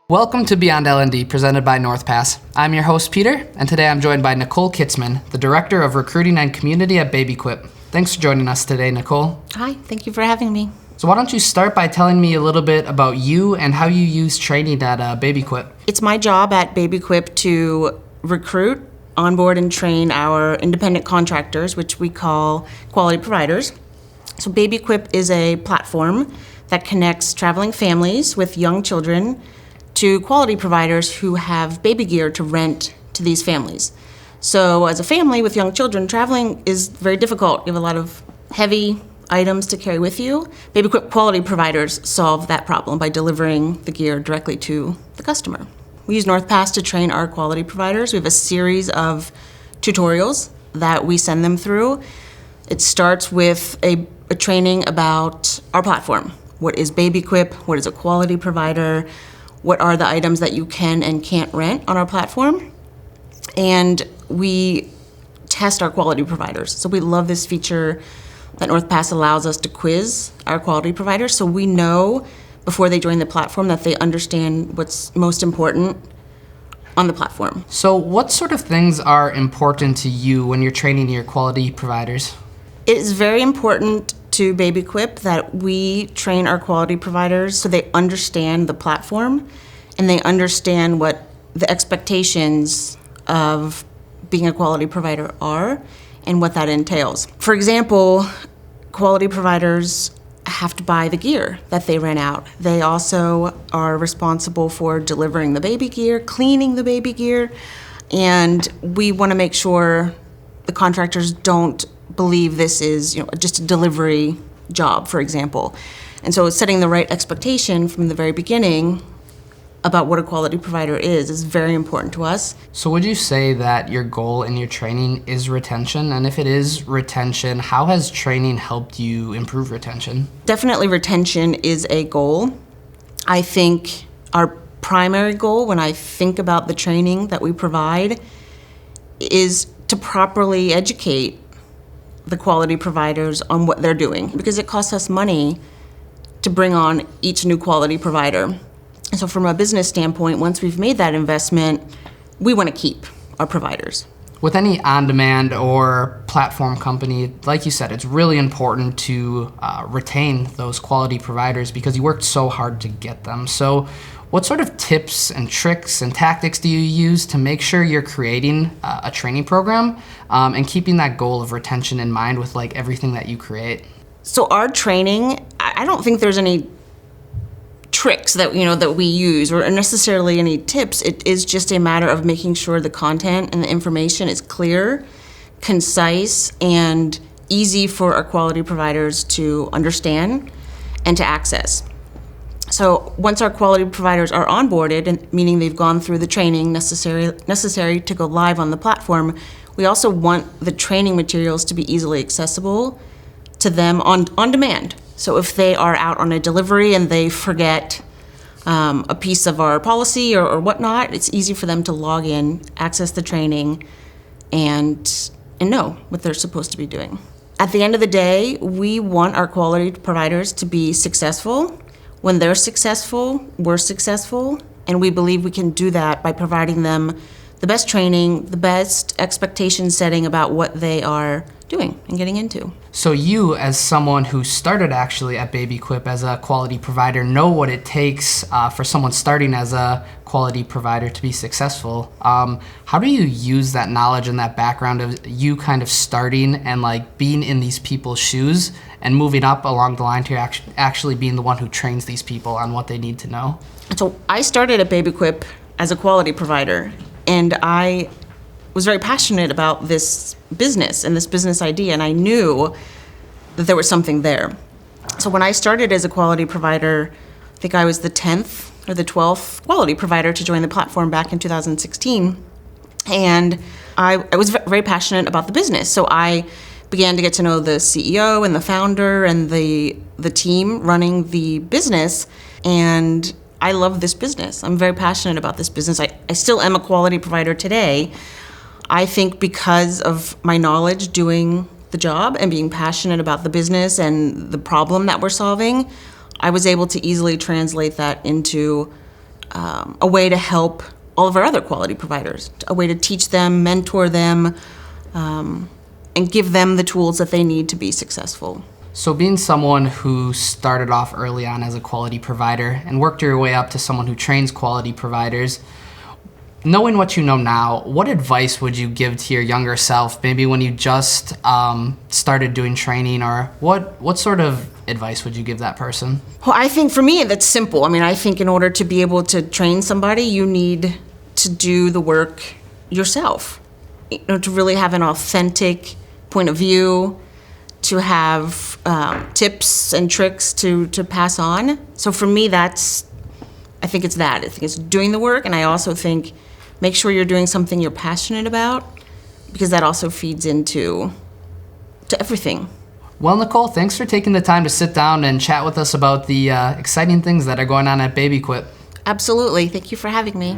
Welcome to Beyond L&D, presented by NorthPass. I'm your host, Peter, and today I'm joined by Nicole Kitzman, the Director of Recruiting and Community at BabyQuip. Thanks for joining us today, Nicole. Hi, thank you for having me. So why don't you start by telling me a little bit about you and how you use training at BabyQuip? It's my job at BabyQuip to recruit, onboard, and train our independent contractors, which we call quality providers. So BabyQuip is a platform that connects traveling families with young children to quality providers who have baby gear to rent to these families. So as a family with young children, traveling is very difficult. You have a lot of heavy items to carry with you. BabyQuip quality providers solve that problem by delivering the gear directly to the customer. We use NorthPass to train our quality providers. We have a series of tutorials that we send them through. It starts with a training about our platform. What is BabyQuip? What is a quality provider? What are the items that you can and can't rent on our platform? And we test our quality providers. So we love this feature that NorthPass allows us to quiz our quality providers, so we know before they join the platform that they understand what's most important on the platform. So what sort of things are important to you when you're training your quality providers? It is very important to BabyQuip that we train our quality providers so they understand the platform and they understand what the expectations of being a quality provider are and what that entails. For example, quality providers have to buy the gear that they rent out. They also are responsible for delivering the baby gear, cleaning the baby gear, and we want to make sure the contractors don't believe this is, just a delivery job, for example. And so setting the right expectation from the very beginning about what a quality provider is very important to us. So would you say that your goal in your training is retention? And if it is retention, how has training helped you improve retention? Definitely retention is a goal. I think our primary goal when I think about the training that we provide is to properly educate the quality providers on what they're doing, because it costs us money to bring on each new quality provider. And so from a business standpoint, once we've made that investment, we want to keep our providers. With any on-demand or platform company, like you said, it's really important to retain those quality providers because you worked so hard to get them. So what sort of tips and tricks and tactics do you use to make sure you're creating a training program and keeping that goal of retention in mind with everything that you create? So our training, I don't think there's any tricks that we use or necessarily any tips. It is just a matter of making sure the content and the information is clear, concise, and easy for our quality providers to understand and to access. So once our quality providers are onboarded, and meaning they've gone through the training necessary to go live on the platform, we also want the training materials to be easily accessible to them on demand. So if they are out on a delivery and they forget a piece of our policy or whatnot, it's easy for them to log in, access the training, and know what they're supposed to be doing. At the end of the day, we want our quality providers to be successful. When they're successful, we're successful, and we believe we can do that by providing them the best training, the best expectation setting about what they are doing and getting into. So you, as someone who started actually at BabyQuip as a quality provider, know what it takes for someone starting as a quality provider to be successful. How do you use that knowledge and that background of you kind of starting and being in these people's shoes and moving up along the line to actually being the one who trains these people on what they need to know? So I started at BabyQuip as a quality provider, and I was very passionate about this business and this business idea, and I knew that there was something there. So when I started as a quality provider, I think I was the 10th or the 12th quality provider to join the platform back in 2016, and I was very passionate about the business. So I began to get to know the CEO and the founder and the team running the business, and I love this business. I'm very passionate about this business. I still am a quality provider today. I think because of my knowledge doing the job and being passionate about the business and the problem that we're solving, I was able to easily translate that into a way to help all of our other quality providers, a way to teach them, mentor them, and give them the tools that they need to be successful. So being someone who started off early on as a quality provider and worked your way up to someone who trains quality providers, knowing what you know now, what advice would you give to your younger self, maybe when you just started doing training, or what sort of advice would you give that person? Well, I think for me, that's simple. I mean, I think in order to be able to train somebody, you need to do the work yourself. You know, to really have an authentic point of view, to have tips and tricks to pass on. So for me, I think it's that. I think it's doing the work, and I also think make sure you're doing something you're passionate about, because that also feeds into everything. Well, Nicole, thanks for taking the time to sit down and chat with us about the exciting things that are going on at BabyQuip. Absolutely. Thank you for having me.